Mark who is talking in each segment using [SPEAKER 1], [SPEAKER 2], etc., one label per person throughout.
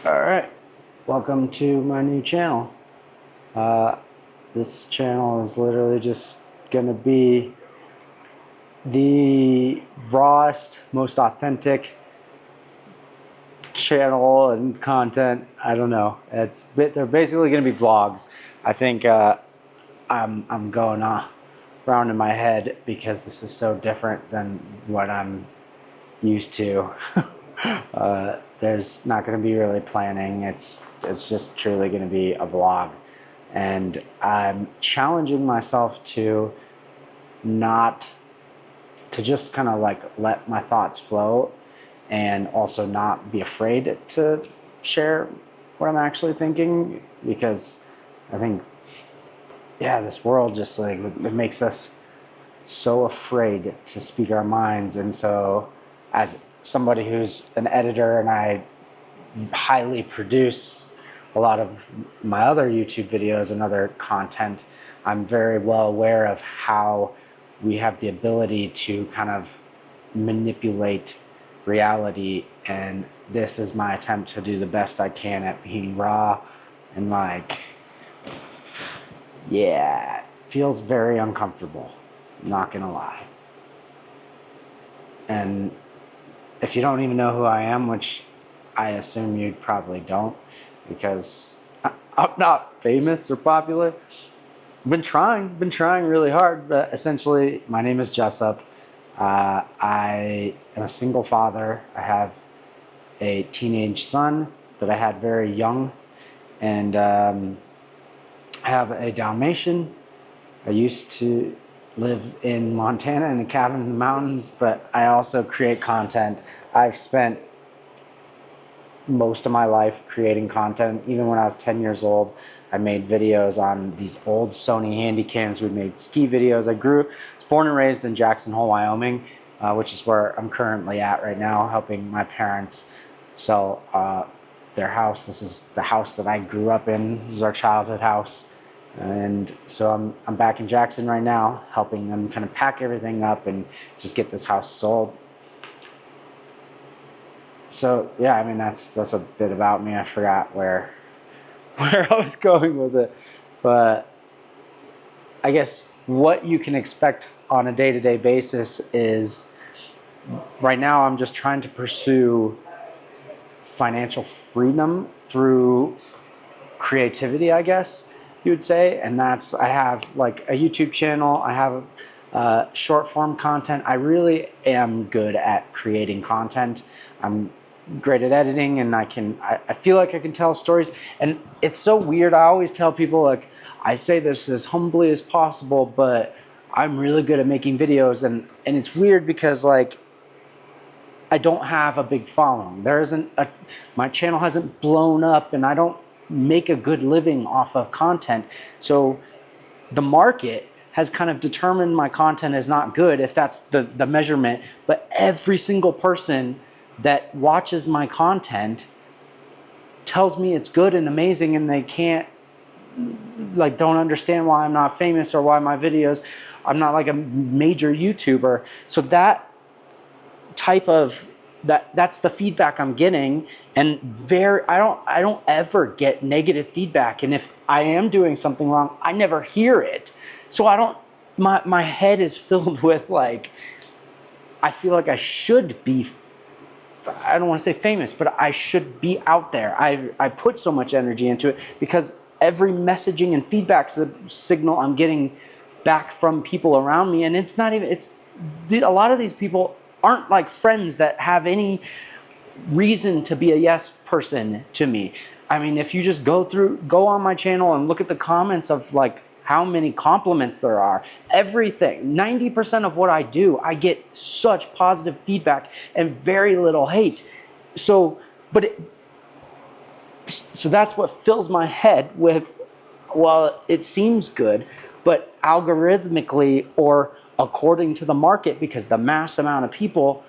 [SPEAKER 1] Alright, welcome to my new channel. This channel is literally just gonna be the rawest, most authentic channel and content. I don't know. They're basically gonna be vlogs. I think I'm going around in my head because this is so different than what I'm used to. There's not going to be really planning. It's just truly going to be a vlog, and I'm challenging myself to just kind of like let my thoughts flow, and also not be afraid to share what I'm actually thinking, because I think, yeah, this world just like it makes us so afraid to speak our minds. And so as somebody who's an editor, and I highly produce a lot of my other YouTube videos and other content, I'm very well aware of how we have the ability to kind of manipulate reality, and this is my attempt to do the best I can at being raw and like, yeah, it feels very uncomfortable, not gonna lie. And if you don't even know who I am, which I assume you probably don't, because I'm not famous or popular. Been trying really hard, but essentially my name is Jessup. I am a single father. I have a teenage son that I had very young, and I have a Dalmatian. I used to live in Montana in a cabin in the mountains, but I also create content. I've spent most of my life creating content. Even when I was 10 years old, I made videos on these old Sony Handycams. We made ski videos. I was born and raised in Jackson Hole, Wyoming, which is where I'm currently at right now, helping my parents sell their house. This is the house that I grew up in. This is our childhood house. And so I'm back in Jackson right now, helping them kind of pack everything up and just get this house sold. So yeah, I mean that's a bit about me. I forgot where I was going with it, but I guess what you can expect on a day-to-day basis is, right now I'm just trying to pursue financial freedom through creativity, I guess you would say. And that's, I have like a YouTube channel, I have short form content. I really am good at creating content. I'm great at editing, and I feel like I can tell stories. And it's so weird. I always tell people, like, I say this as humbly as possible, but I'm really good at making videos. And it's weird because like I don't have a big following. My channel hasn't blown up, and I don't make a good living off of content. So the market has kind of determined my content is not good, if that's the measurement. But every single person that watches my content tells me it's good and amazing, and they don't understand why I'm not famous, or why my videos, I'm not like a major YouTuber. So that's the feedback I'm getting. And I don't ever get negative feedback. And if I am doing something wrong, I never hear it. So my head is filled with like, I feel like I should be, I don't want to say famous, but I should be out there. I put so much energy into it because every messaging and feedback signal I'm getting back from people around me, and a lot of these people aren't like friends that have any reason to be a yes person to me. I mean, if you just go on my channel and look at the comments of like how many compliments there are, everything, 90% of what I do, I get such positive feedback and very little hate. So that's what fills my head with, well, it seems good, but algorithmically, or according to the market, because the mass amount of people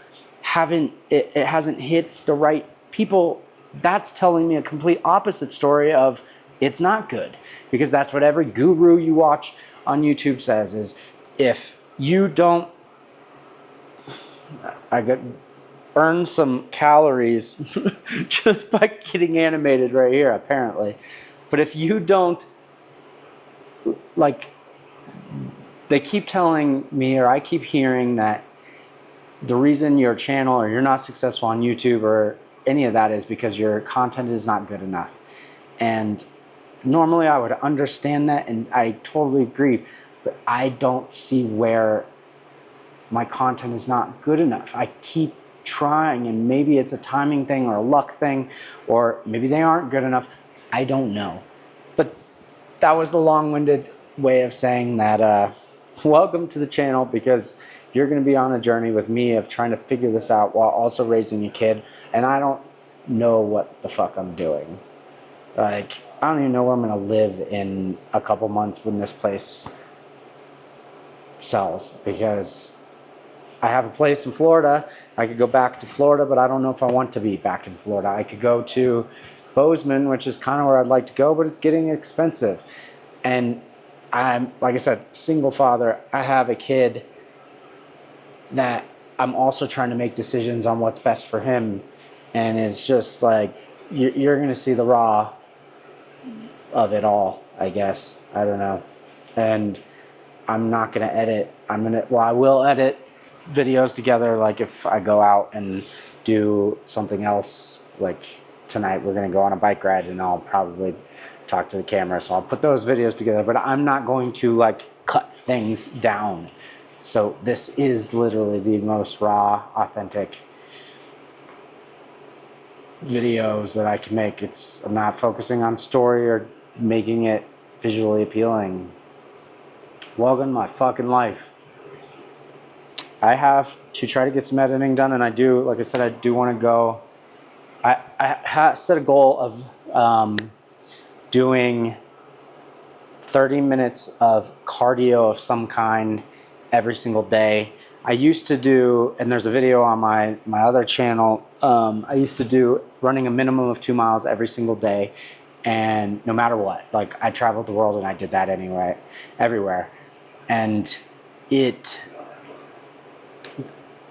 [SPEAKER 1] it hasn't hit the right people, that's telling me a complete opposite story of it's not good. Because that's what every guru you watch on YouTube says, is if you don't, earn some calories just by getting animated right here, apparently. But if you don't, like, they keep telling me, or I keep hearing that the reason your channel or you're not successful on YouTube or any of that is because your content is not good enough. And normally I would understand that, and I totally agree, but I don't see where my content is not good enough. I keep trying, and maybe it's a timing thing or a luck thing, or maybe they aren't good enough. I don't know. But that was the long-winded way of saying that welcome to the channel, because you're going to be on a journey with me of trying to figure this out while also raising a kid, and I don't know what the fuck I'm doing. Like, I don't even know where I'm going to live in a couple months when this place sells, because I have a place in Florida. I could go back to Florida, but I don't know if I want to be back in Florida. I could go to Bozeman, which is kind of where I'd like to go, but it's getting expensive. And I'm, like I said, single father. I have a kid that I'm also trying to make decisions on what's best for him. And it's just like, you're going to see the raw of it all, I guess. I don't know. And I'm not going to edit. I will edit videos together, like if I go out and do something else. Like tonight we're going to go on a bike ride, and I'll probably talk to the camera, so I'll put those videos together, but I'm not going to like cut things down. So this is literally the most raw, authentic videos that I can make. I'm not focusing on story or making it visually appealing. Welcome to my fucking life. I have to try to get some editing done, and I do, like I said, I do want to go. I set a goal of doing 30 minutes of cardio of some kind every single day. I used to do, and there's a video on my other channel, I used to do running a minimum of 2 miles every single day, and no matter what, like I traveled the world and I did that anyway, everywhere. And it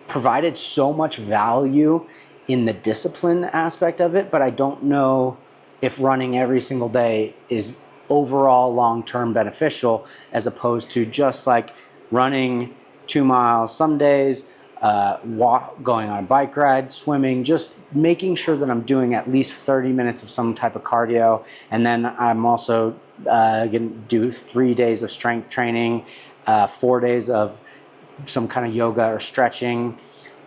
[SPEAKER 1] provided so much value in the discipline aspect of it, but I don't know if running every single day is overall long-term beneficial, as opposed to just like running 2 miles some days, going on a bike ride, swimming, just making sure that I'm doing at least 30 minutes of some type of cardio. And then I'm also going to do 3 days of strength training, 4 days of some kind of yoga or stretching.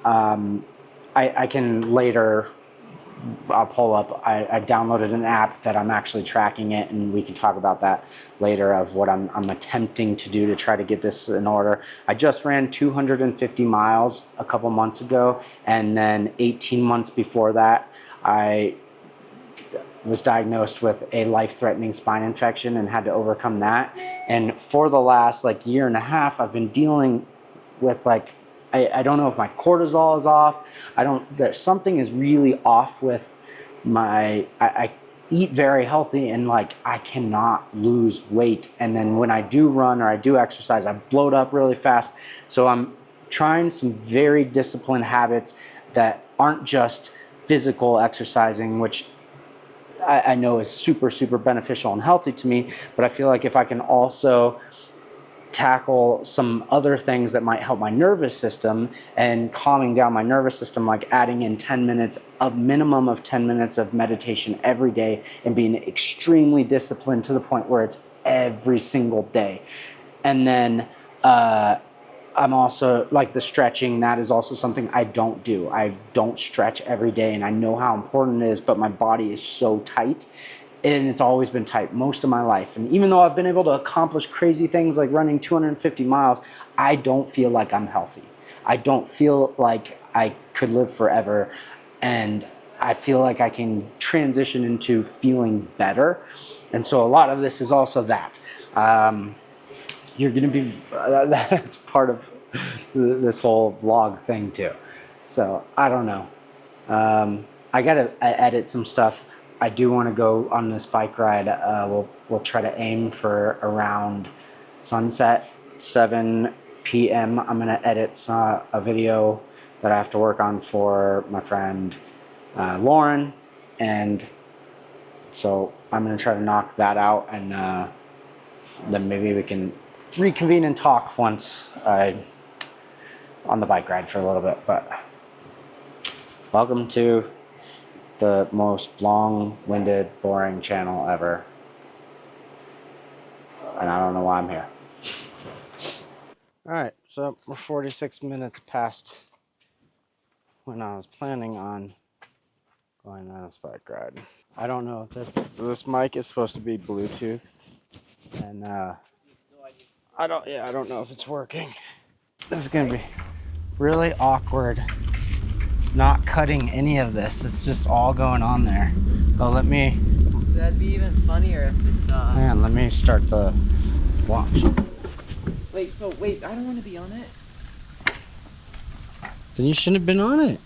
[SPEAKER 1] I can later, I'll pull up, I downloaded an app that I'm actually tracking it, and we can talk about that later, of what I'm attempting to do to try to get this in order. I just ran 250 miles a couple months ago, and then 18 months before that, I was diagnosed with a life-threatening spine infection and had to overcome that. And for the last like year and a half, I've been dealing with like, I don't know if my cortisol is off. There's something is really off with I eat very healthy, and like I cannot lose weight. And then when I do run or I do exercise, I bloat up really fast. So I'm trying some very disciplined habits that aren't just physical exercising, which I know is super, super beneficial and healthy to me. But I feel like if I can also tackle some other things that might help my nervous system and calming down my nervous system, like adding in 10 minutes, a minimum of 10 minutes of meditation every day, and being extremely disciplined to the point where it's every single day. And then I'm also, like the stretching, that is also something I don't do. I don't stretch every day, and I know how important it is, but my body is so tight. And it's always been tight most of my life. And even though I've been able to accomplish crazy things like running 250 miles, I don't feel like I'm healthy. I don't feel like I could live forever. And I feel like I can transition into feeling better. And so a lot of this is also that. You're going to be, that's part of this whole vlog thing too. So I don't know. I got to edit some stuff. I do want to go on this bike ride. We'll try to aim for around sunset, 7 p.m. I'm going to edit a video that I have to work on for my friend Lauren, and so I'm going to try to knock that out, and then maybe we can reconvene and talk once on the bike ride for a little bit. But welcome to the most long-winded, boring channel ever, and I don't know why I'm here. All right, so we're 46 minutes past when I was planning on going on this bike ride. I don't know if this mic is supposed to be Bluetooth, and I don't know if it's working. This is gonna be really awkward not cutting any of this. It's just all going on there. Oh, let me.
[SPEAKER 2] That'd be even funnier if it's
[SPEAKER 1] Man, let me start the watch.
[SPEAKER 2] Wait, I don't want to be on it.
[SPEAKER 1] Then you shouldn't have been on it.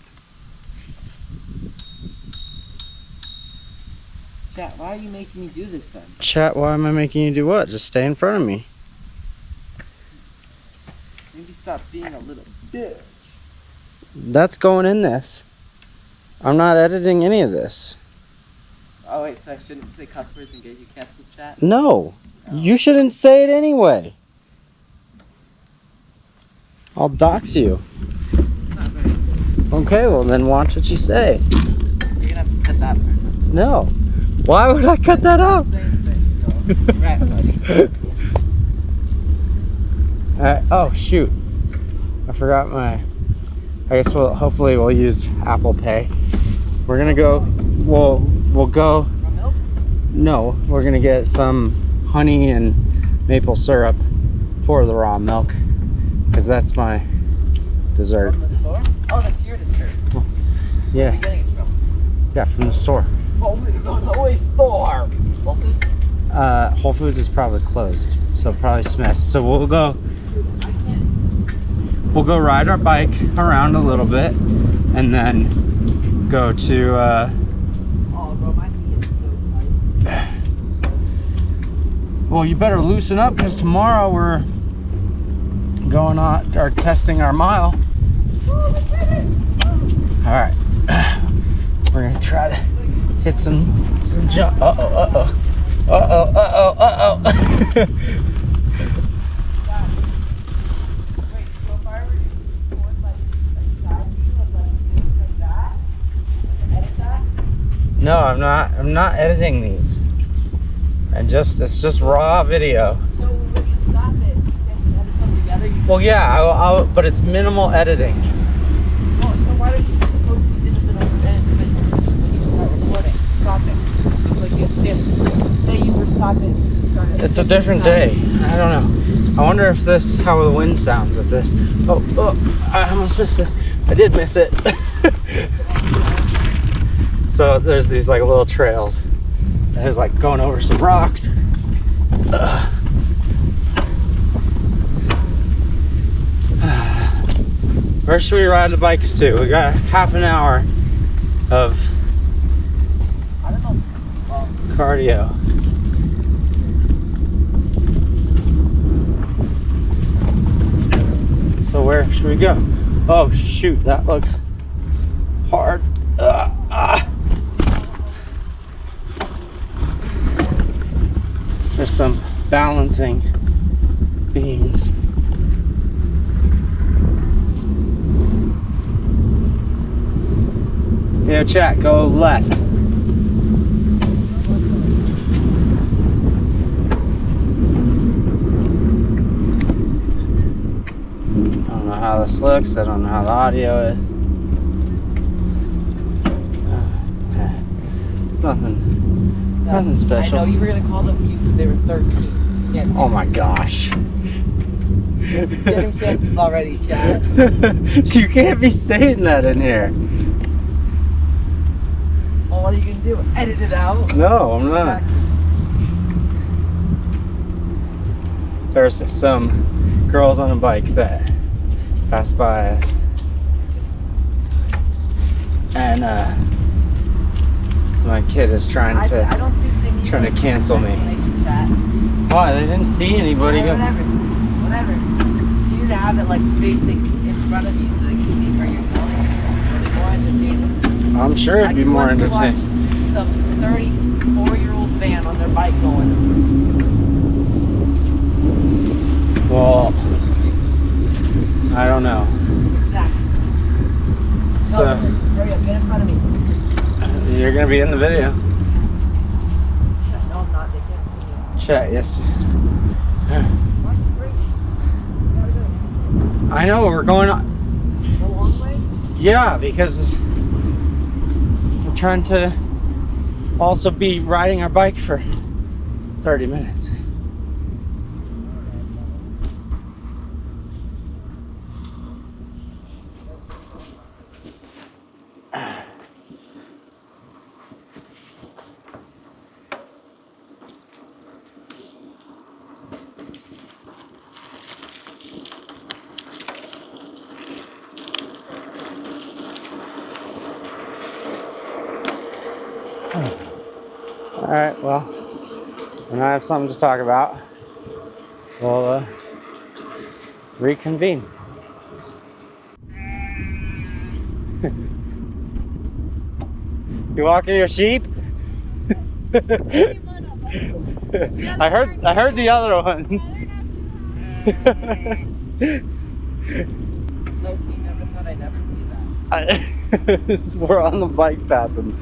[SPEAKER 2] Chat, why are you making me do this then?
[SPEAKER 1] Chat, why am I making you do what? Just stay in front of me.
[SPEAKER 2] Maybe stop being a little bitch.
[SPEAKER 1] That's going in this. I'm not editing any of this.
[SPEAKER 2] Oh wait, so I shouldn't say cuss words and get you canceled, chat?
[SPEAKER 1] No. You shouldn't say it anyway. I'll dox you.
[SPEAKER 2] Not very.
[SPEAKER 1] Okay, well then watch what you say.
[SPEAKER 2] You're gonna have to cut that part.
[SPEAKER 1] No. Why would I cut that out?
[SPEAKER 2] Same thing, so. Right, buddy.
[SPEAKER 1] Alright, oh shoot. I forgot my... I guess hopefully we'll use Apple Pay. We're gonna go... We'll go...
[SPEAKER 2] Raw milk?
[SPEAKER 1] No, we're gonna get some honey and maple syrup for the raw milk, because that's my dessert.
[SPEAKER 2] From the store? Oh, that's your dessert. Where are
[SPEAKER 1] Yeah,
[SPEAKER 2] you getting it from?
[SPEAKER 1] yeah, from the store.
[SPEAKER 2] Oh, we're going to the store! Whole Foods?
[SPEAKER 1] Whole Foods is probably closed, so probably Smith's. So we'll go ride our bike around a little bit, and then go to
[SPEAKER 2] Oh, bro, my knee is so tight.
[SPEAKER 1] well, you better loosen up, because tomorrow we're going on or testing our mile. All right, we're gonna try to hit some jump. Uh oh.
[SPEAKER 2] Wait, so if I were to record like a side view of like things like that, edit that?
[SPEAKER 1] No, I'm not editing these. It's just raw video.
[SPEAKER 2] So when you stop it, you can edit them together?
[SPEAKER 1] Well, yeah, I'll but it's minimal editing.
[SPEAKER 2] Oh, so why don't you just post these individual when you start recording? Stop it. It's like you did. Say you were stopping. Started.
[SPEAKER 1] It's a different day. I don't know. I wonder if how the wind sounds with this. Oh, I almost missed this. I did miss it. So there's these like little trails. There's like going over some rocks. Where should we ride the bikes to? We got half an hour of
[SPEAKER 2] I don't know. Well,
[SPEAKER 1] cardio. So where should we go? Oh shoot, that looks hard. There's some balancing beams. Yeah, chat, go left. I don't know how this looks. I don't know how the audio is. It's nothing special.
[SPEAKER 2] I know you were gonna call them cute because they were 13. Yeah.
[SPEAKER 1] Oh my gosh.
[SPEAKER 2] Getting fixed already, Chad.
[SPEAKER 1] You can't be saying that in here.
[SPEAKER 2] Well, what are you gonna do? Edit it out?
[SPEAKER 1] No, I'm not. There's some girls on a bike that pass by us, and my kid is trying
[SPEAKER 2] I don't think they need
[SPEAKER 1] to cancel me.
[SPEAKER 2] Chat.
[SPEAKER 1] Why? They didn't see anybody.
[SPEAKER 2] Whatever. You need to have it like facing in front of you so they can see where you're going.
[SPEAKER 1] I'm sure it'd be more entertaining.
[SPEAKER 2] Some 34-year-old man on their bike going.
[SPEAKER 1] Well, I don't know.
[SPEAKER 2] Exactly.
[SPEAKER 1] So,
[SPEAKER 2] no, hurry up, get in front of me.
[SPEAKER 1] You're gonna be in the video.
[SPEAKER 2] No, I'm not. They can't see you.
[SPEAKER 1] Chat, yes.
[SPEAKER 2] Watch the brake. You gotta go.
[SPEAKER 1] I know, we're going on.
[SPEAKER 2] The long way?
[SPEAKER 1] Yeah, because we're trying to also be riding our bike for 30 minutes. All right, well, when I have something to talk about, we'll reconvene. You walking your sheep? I heard the other one.
[SPEAKER 2] Low-key, never thought I'd ever see that.
[SPEAKER 1] We're on the bike path and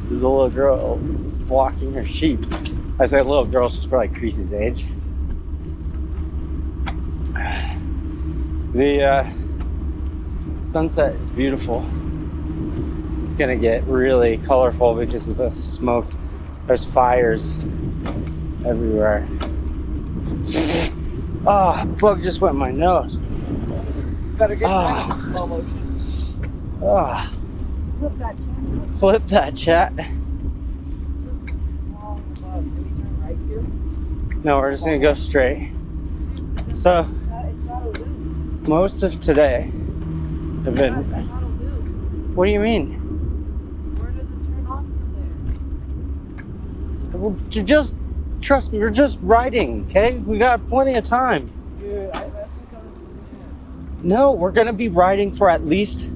[SPEAKER 1] there's a little girl walking her sheep. I say little girl, she's probably Creasy's age. The sunset is beautiful. It's gonna get really colorful because of the smoke. There's fires everywhere. Ah, bug just went in my nose.
[SPEAKER 2] Better get back in slow motion.
[SPEAKER 1] Ah,
[SPEAKER 2] Flip that channel.
[SPEAKER 1] flip that chat.
[SPEAKER 2] Did we turn right here?
[SPEAKER 1] No, we're just gonna go straight. So,
[SPEAKER 2] It's not a loop.
[SPEAKER 1] most of today have
[SPEAKER 2] It's
[SPEAKER 1] been.
[SPEAKER 2] not a loop.
[SPEAKER 1] What do you mean?
[SPEAKER 2] Where does it turn off from
[SPEAKER 1] Well, just trust me, we're just riding, okay? We got plenty of time.
[SPEAKER 2] there? Dude, I think I was
[SPEAKER 1] No, we're gonna be riding for at least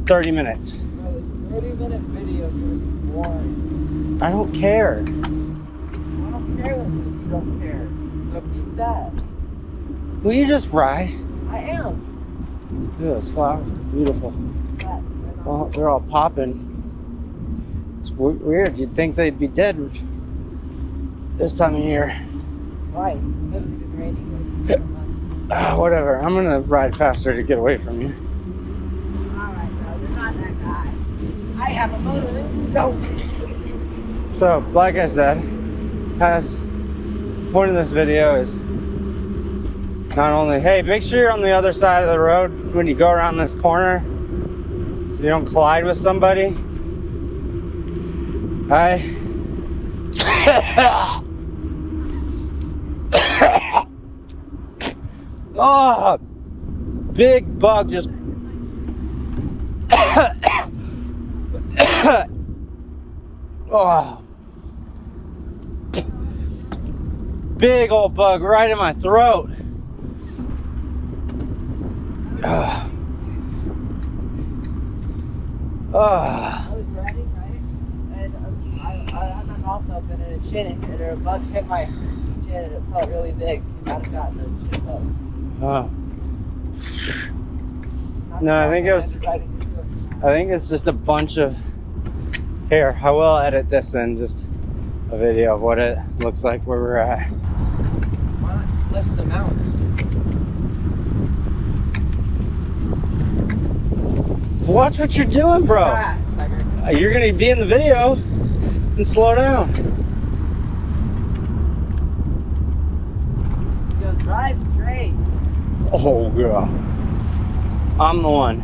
[SPEAKER 1] 30 minutes.
[SPEAKER 2] Bro, this 30-minute video is gonna be boring.
[SPEAKER 1] I don't care.
[SPEAKER 2] I don't care if you don't care. So beat that.
[SPEAKER 1] Will you just ride?
[SPEAKER 2] I am.
[SPEAKER 1] Look at those flowers, beautiful.
[SPEAKER 2] That.
[SPEAKER 1] Well, they're all popping. It's weird. You'd think they'd be dead this time of year.
[SPEAKER 2] Why? It's literally been raining like 7 months.
[SPEAKER 1] Whatever. I'm gonna ride faster to get away from you.
[SPEAKER 2] Alright, bro. You're not that guy. I have a motor that you don't.
[SPEAKER 1] So, like I said, the point of this video is not only, hey, make sure you're on the other side of the road when you go around this corner so you don't collide with somebody. Oh, big bug just. Oh, big old bug right in my throat.
[SPEAKER 2] I was riding, right? And I had my mouth open and it shitting, and a bug hit my chin and it felt really big. So you might have gotten the shit bug.
[SPEAKER 1] Oh. No, I think it's just a bunch of. Here, I will edit this in just a video of what it looks like where we're at.
[SPEAKER 2] Why not lift the mount?
[SPEAKER 1] Watch what you're doing, bro.
[SPEAKER 2] Ah, sucker.
[SPEAKER 1] You're gonna be in the video and slow down.
[SPEAKER 2] Yo, drive straight.
[SPEAKER 1] Oh, girl. I'm the one.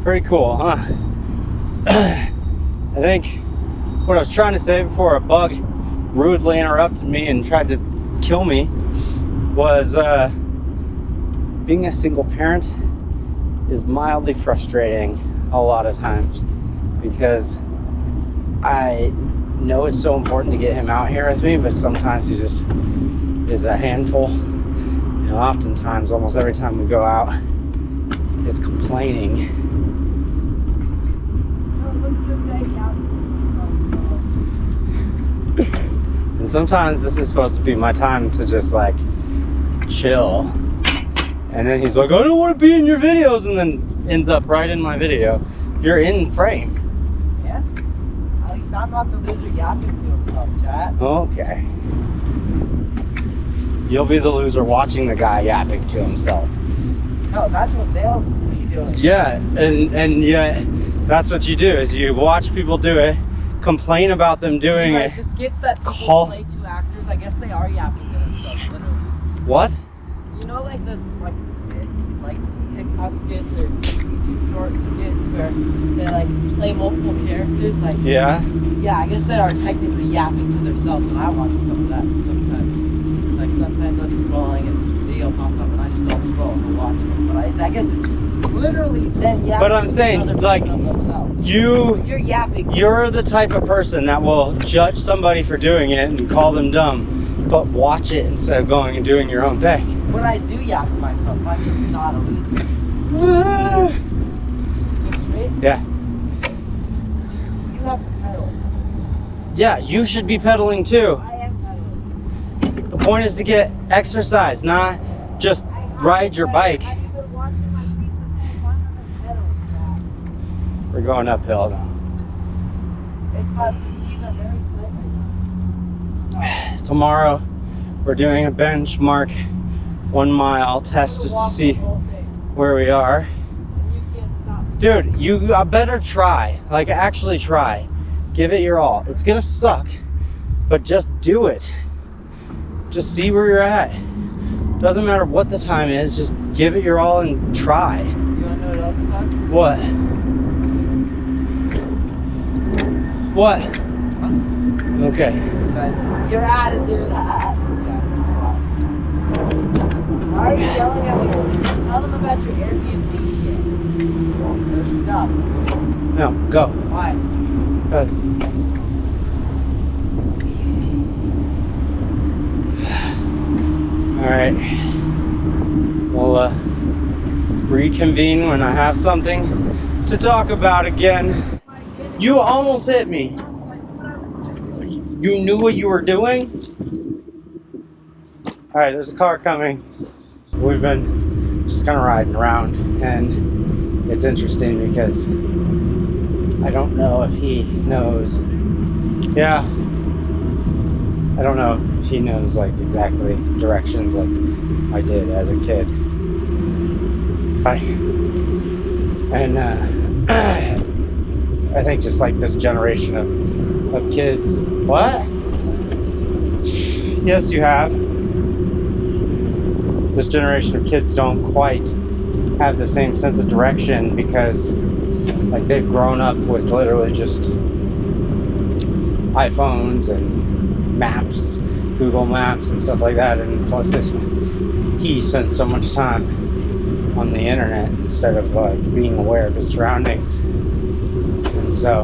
[SPEAKER 1] Pretty cool, huh? I think what I was trying to say before a bug rudely interrupted me and tried to kill me was being a single parent is mildly frustrating a lot of times because I know it's so important to get him out here with me, but sometimes he just is a handful. You oftentimes, almost every time we go out, it's complaining.
[SPEAKER 2] Oh, look at this guy.
[SPEAKER 1] And sometimes this is supposed to be my time to just like chill. And then he's like, I don't want to be in your videos, and then ends up right in my video. You're in frame.
[SPEAKER 2] Yeah? At least I'm not the loser yapping to himself, chat.
[SPEAKER 1] Okay. You'll be the loser watching the guy yapping to himself.
[SPEAKER 2] No, that's what they'll be doing.
[SPEAKER 1] Yeah, and yet that's what you do, is you watch people do it, complain about them doing
[SPEAKER 2] Right,
[SPEAKER 1] it.
[SPEAKER 2] the skits that people
[SPEAKER 1] Call-
[SPEAKER 2] play to actors, I guess they are yapping to themselves, literally.
[SPEAKER 1] What?
[SPEAKER 2] You know, like this, like TikTok skits or YouTube short skits where they like play multiple characters. Like,
[SPEAKER 1] Yeah.
[SPEAKER 2] yeah, I guess they are technically yapping to themselves, and I watch some of that sometimes. Like sometimes I'll be scrolling and a video pops up, and I just don't scroll and watch it. But I guess it's literally them yapping.
[SPEAKER 1] But I'm
[SPEAKER 2] to
[SPEAKER 1] saying,
[SPEAKER 2] other
[SPEAKER 1] like,
[SPEAKER 2] people of themselves.
[SPEAKER 1] you're
[SPEAKER 2] yapping.
[SPEAKER 1] the type of person that will judge somebody for doing it and call them dumb, but watch it instead of going and doing your own thing.
[SPEAKER 2] But I do yap to myself. I'm just not a loser. Get straight?
[SPEAKER 1] Yeah.
[SPEAKER 2] You have to pedal.
[SPEAKER 1] Yeah, you should be pedaling too.
[SPEAKER 2] I am pedaling.
[SPEAKER 1] The point is to get exercise, not just ride your bike.
[SPEAKER 2] I've been watching my feet since I'm on the pedal.
[SPEAKER 1] We're going uphill now.
[SPEAKER 2] It's my knees are very tight right now.
[SPEAKER 1] Tomorrow, we're doing a benchmark 1 mile test just to see where we are.
[SPEAKER 2] And you can't stop.
[SPEAKER 1] Dude, you better try. Like, actually try. Give it your all. It's gonna suck, but just do it. Just see where you're at. Doesn't matter what the time is, just give it your all and try.
[SPEAKER 2] You wanna know what else sucks?
[SPEAKER 1] What? What? Okay.
[SPEAKER 2] Besides your attitude. Why are you yelling at me? Tell them about your Airbnb shit. There's stuff.
[SPEAKER 1] No, go.
[SPEAKER 2] Why?
[SPEAKER 1] Because. Alright. We'll reconvene when I have something to talk about again. You almost hit me. You knew what you were doing? Alright, there's a car coming. We've been just kind of riding around, and it's interesting because I don't know if he knows. Yeah. I don't know if he knows like exactly directions like I did as a kid. Hi. And I think just like this generation of kids. What? Yes, you have. This generation of kids don't quite have the same sense of direction because like they've grown up with literally just iPhones and maps, Google Maps and stuff like that, and plus he spends so much time on the internet instead of like being aware of his surroundings. And so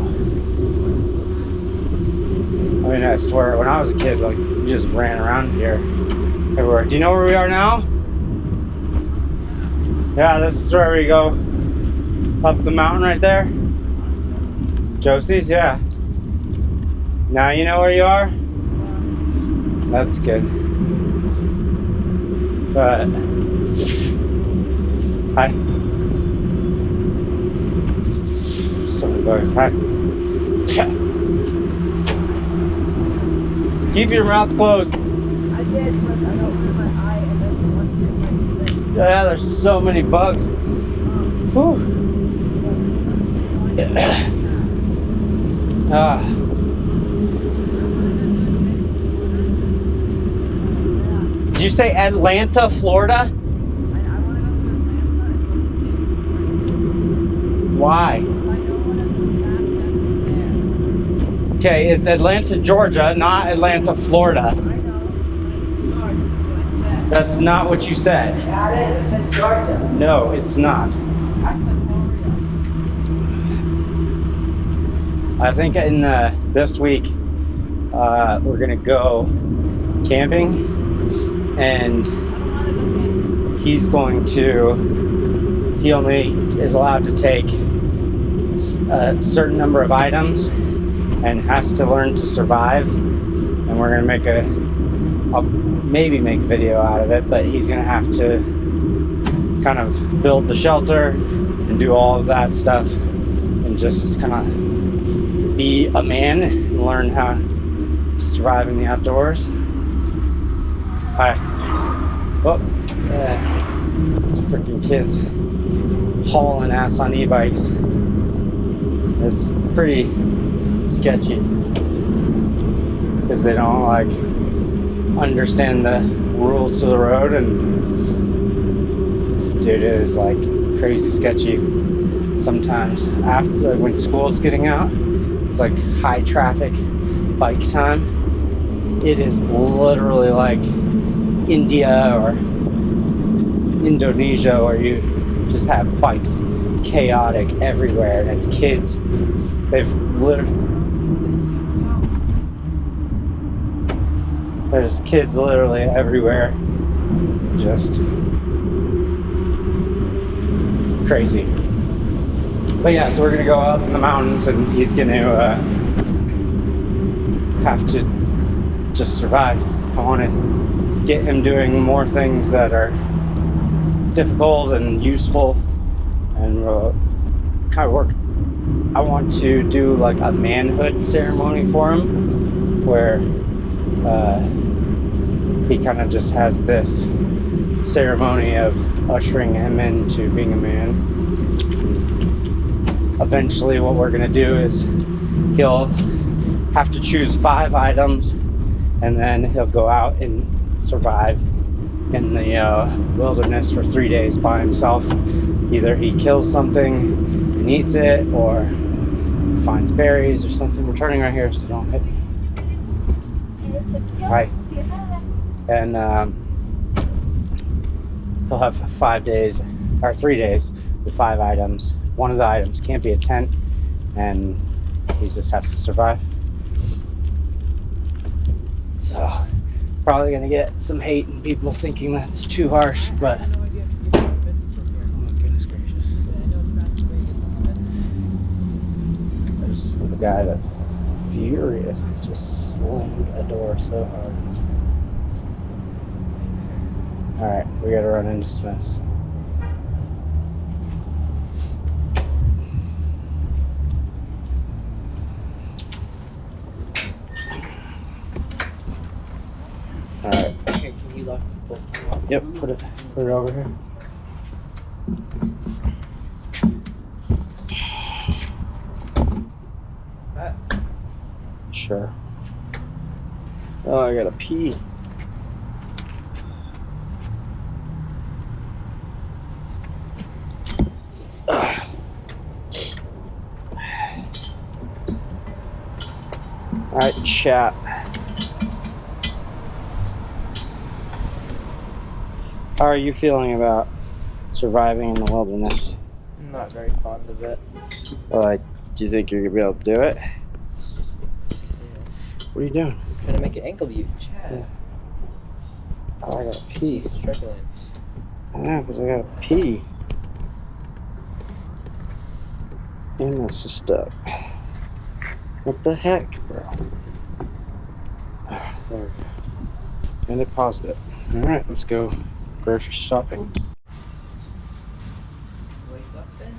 [SPEAKER 1] I mean, I swear, when I was a kid, like we just ran around here everywhere. Do you know where we are now? Yeah, this is where we go up the mountain right there. Josie's, yeah. Now you know where you are? That's good. But hi. So many bugs. Hi. Keep your mouth closed.
[SPEAKER 2] I did, but I don't open my eye and then one thing.
[SPEAKER 1] Yeah, there's so many bugs. Whew. Did you say Atlanta, Florida? Why? Okay, it's Atlanta, Georgia, not Atlanta, Florida. That's not what you said.
[SPEAKER 2] Yeah, it is. It said Georgia.
[SPEAKER 1] No, it's not.
[SPEAKER 2] I said Florida.
[SPEAKER 1] I think in this week we're gonna go camping, and he only is allowed to take a certain number of items and has to learn to survive. And we're gonna I'll maybe make a video out of it, but he's gonna have to kind of build the shelter and do all of that stuff and just kind of be a man and learn how to survive in the outdoors. Hi. Oh, yeah. Freaking kids hauling ass on e-bikes. It's pretty sketchy because they don't like understand the rules to the road, and dude, it is like crazy sketchy sometimes. After when school's getting out, it's like high traffic bike time. It is literally like India or Indonesia, where you just have bikes chaotic everywhere, and it's kids. There's kids literally everywhere, just crazy. But yeah, so we're gonna go up in the mountains, and he's gonna have to just survive. I want to get him doing more things that are difficult and useful, and kind of work. I want to do like a manhood ceremony for him, where he kind of just has this ceremony of ushering him into being a man. Eventually what we're going to do is he'll have to choose 5 items, and then he'll go out and survive in the wilderness for 3 days by himself. Either he kills something and eats it, or finds berries or something. We're turning right here, so don't hit me. Hi. And he'll have 5 days, or 3 days, with 5 items. One of the items can't be a tent, and he just has to survive. So, probably gonna get some hate and people thinking that's too harsh, but oh my goodness gracious. There's the guy that's furious. He's just slammed a door so hard. Alright, we gotta run into Smith's. Alright.
[SPEAKER 2] Okay, can you lock both of them up?
[SPEAKER 1] Yep, put it over here. Sure. Oh, I gotta pee. Alright, chat. How are you feeling about surviving in the wilderness?
[SPEAKER 2] I'm not very fond of it.
[SPEAKER 1] Like, do you think you're gonna be able to do it?
[SPEAKER 2] Yeah.
[SPEAKER 1] What are you doing?
[SPEAKER 2] I'm trying to make an ankle to you.
[SPEAKER 1] Yeah. Oh, I gotta pee.
[SPEAKER 2] He's struggling.
[SPEAKER 1] Yeah, because I gotta pee. And that's the stuff. What the heck, bro? There we go. And it paused it. Alright, let's go grocery shopping.
[SPEAKER 2] Wake up then.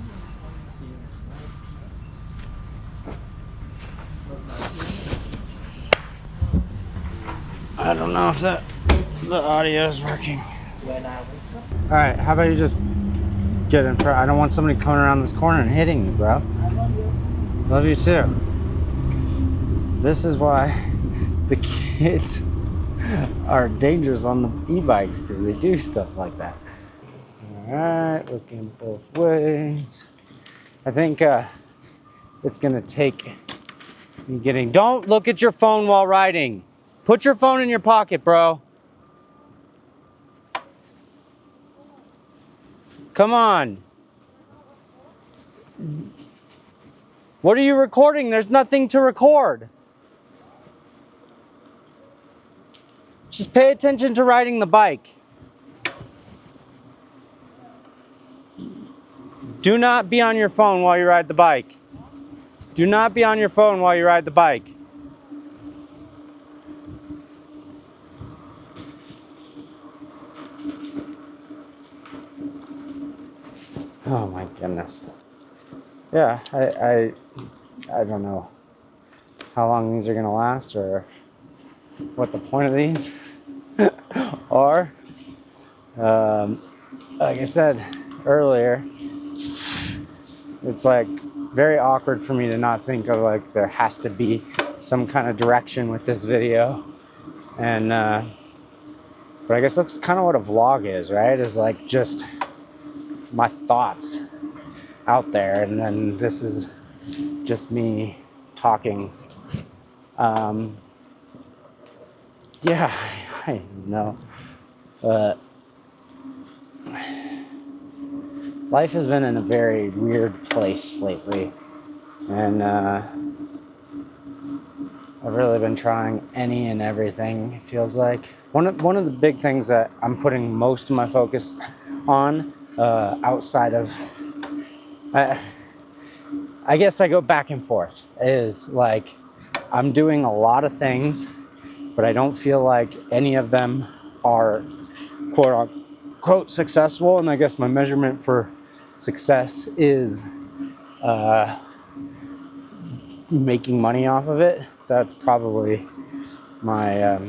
[SPEAKER 1] I don't know if the audio is working.
[SPEAKER 2] When I wake up.
[SPEAKER 1] Alright, how about you just get in front? I don't want somebody coming around this corner and hitting you, bro.
[SPEAKER 2] I love you.
[SPEAKER 1] Love you too. This is why the kids are dangerous on the e-bikes, because they do stuff like that. Alright, looking both ways. I think it's gonna take me getting... Don't look at your phone while riding. Put your phone in your pocket, bro. Come on. What are you recording? There's nothing to record. Just pay attention to riding the bike. Do not be on your phone while you ride the bike. Do not be on your phone while you ride the bike. Oh my goodness. Yeah, I don't know how long these are gonna last or what the point of these are. Like I said earlier, it's like very awkward for me to not think of like there has to be some kind of direction with this video. And but I guess that's kind of what a vlog is, right? Is like just my thoughts out there, and then this is just me talking. Yeah, I know, but life has been in a very weird place lately, and I've really been trying any and everything, it feels like. One of the big things that I'm putting most of my focus on, outside of, I guess I go back and forth, is like I'm doing a lot of things, but I don't feel like any of them are quote unquote successful. And I guess my measurement for success is making money off of it. That's probably my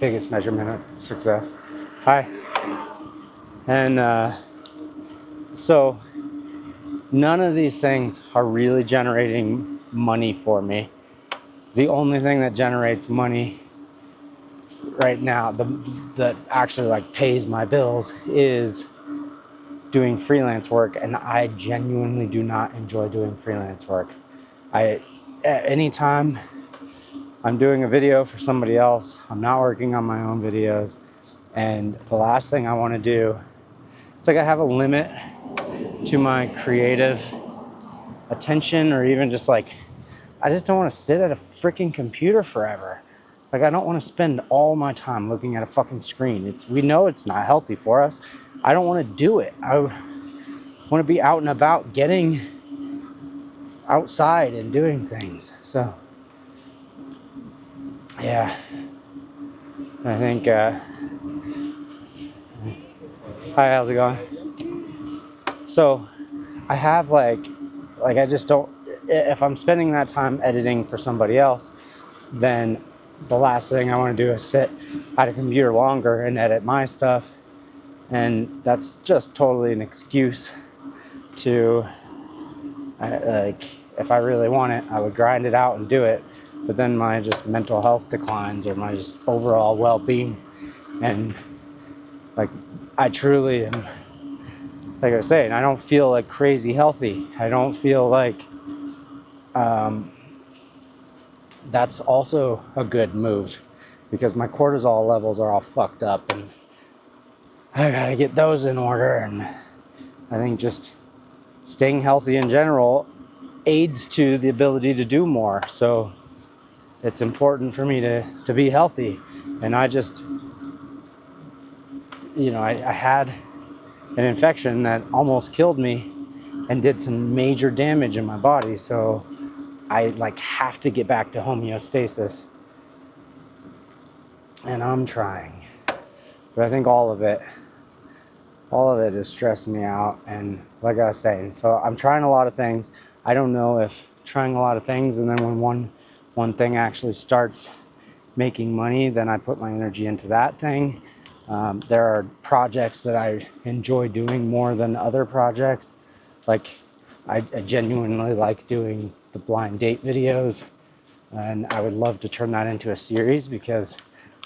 [SPEAKER 1] biggest measurement of success. Hi. And so none of these things are really generating money for me. The only thing that generates money right now, that actually like pays my bills, is doing freelance work, and I genuinely do not enjoy doing freelance work. Anytime I'm doing a video for somebody else, I'm not working on my own videos, and the last thing I want to do, it's like I have a limit to my creative attention, or even just like, I just don't want to sit at a freaking computer forever. Like, I don't want to spend all my time looking at a fucking screen. We know it's not healthy for us. I don't want to do it. I want to be out and about, getting outside and doing things. So, yeah. I think, hi, how's it going? So, I have like I just don't, if I'm spending that time editing for somebody else, then the last thing I want to do is sit at a computer longer and edit my stuff. And that's just totally an excuse to, like, if I really want it, I would grind it out and do it. But then my just mental health declines, or my just overall well-being. And like, I truly am, like I was saying, I don't feel like crazy healthy. I don't feel like, that's also a good move, because my cortisol levels are all fucked up, and I gotta get those in order. And I think just staying healthy in general aids to the ability to do more. So it's important for me to be healthy. And I just, I had an infection that almost killed me and did some major damage in my body. So I like have to get back to homeostasis, and I'm trying, but I think all of it is stressing me out. And like I was saying, so I'm trying a lot of things. I don't know if trying a lot of things, and then when one thing actually starts making money, then I put my energy into that thing. There are projects that I enjoy doing more than other projects. Like I genuinely like doing the blind date videos, and I would love to turn that into a series, because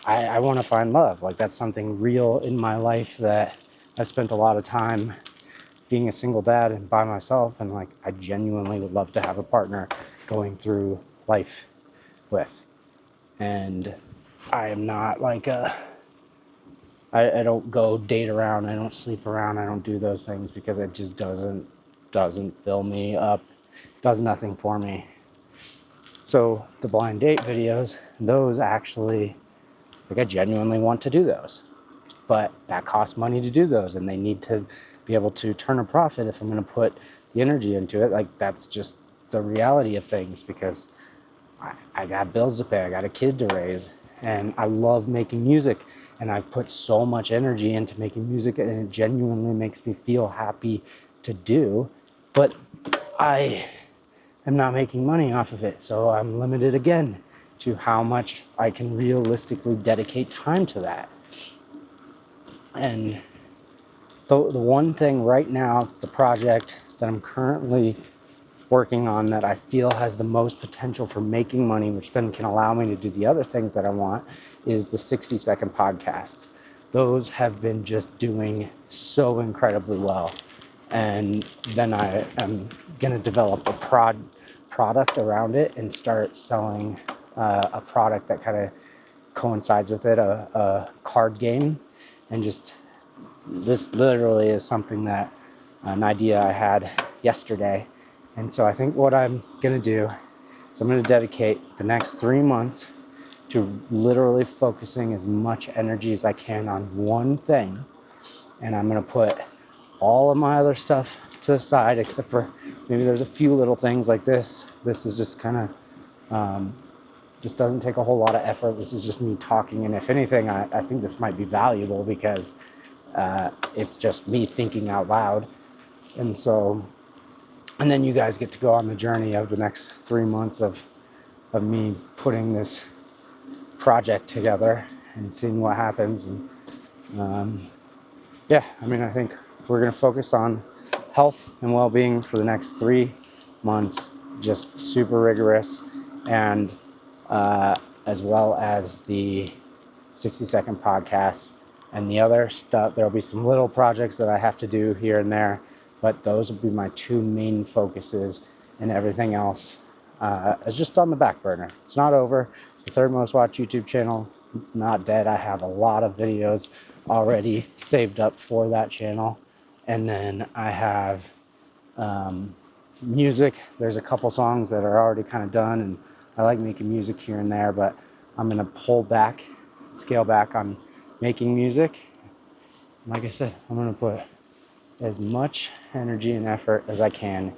[SPEAKER 1] I want to find love. Like, that's something real in my life that I've spent a lot of time being a single dad and by myself, and like I genuinely would love to have a partner going through life with. And I am not like I don't go date around, I don't sleep around, I don't do those things, because it just doesn't fill me up, does nothing for me. So the blind date videos, those actually, like, I genuinely want to do those, but that costs money to do those, and they need to be able to turn a profit if I'm going to put the energy into it. Like, that's just the reality of things, because I got bills to pay, I got a kid to raise, and I love making music, and I've put so much energy into making music, and it genuinely makes me feel happy to do, but I am not making money off of it, so I'm limited again to how much I can realistically dedicate time to that. And the one thing right now, the project that I'm currently working on that I feel has the most potential for making money, which then can allow me to do the other things that I want, is the 60-second podcasts. Those have been just doing so incredibly well. And then I am going to develop a product around it and start selling a product that kind of coincides with it, a card game. And just, this literally is something that, an idea I had yesterday. And so I think what I'm going to do is I'm going to dedicate the next 3 months to literally focusing as much energy as I can on one thing. And I'm going to put all of my other stuff to the side, except for maybe there's a few little things like this. This is just kind of, just doesn't take a whole lot of effort. This is just me talking. And if anything, I think this might be valuable because it's just me thinking out loud. And so, and then you guys get to go on the journey of the next 3 months of me putting this project together and seeing what happens. And yeah, I mean, I think we're going to focus on health and well-being for the next 3 months, just super rigorous, and as well as the 60-second podcasts and the other stuff. There'll be some little projects that I have to do here and there, but those will be my 2 main focuses, and everything else is just on the back burner. It's not over. The third most watched YouTube channel is not dead. I have a lot of videos already saved up for that channel. And then I have music. There's a couple songs that are already kind of done, and I like making music here and there, but I'm going to pull back, scale back on making music. Like I said, I'm going to put as much energy and effort as I can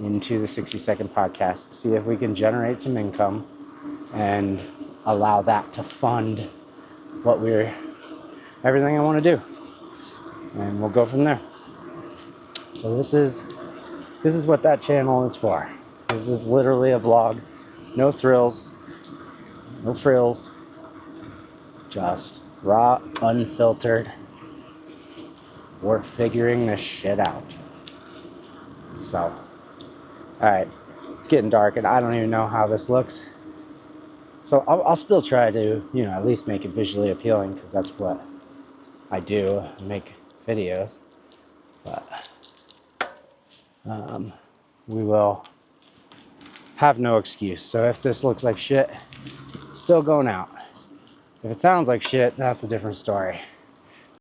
[SPEAKER 1] into the 60-second podcast, see if we can generate some income and allow that to fund everything I want to do. And we'll go from there. So this is what that channel is for. This is literally a vlog. No thrills, no frills, just raw, unfiltered. We're figuring this shit out. So, all right, it's getting dark and I don't even know how this looks. So I'll still try to, at least make it visually appealing, because that's what I do, make videos. But we will have no excuse. So if this looks like shit, still going out. If it sounds like shit, that's a different story.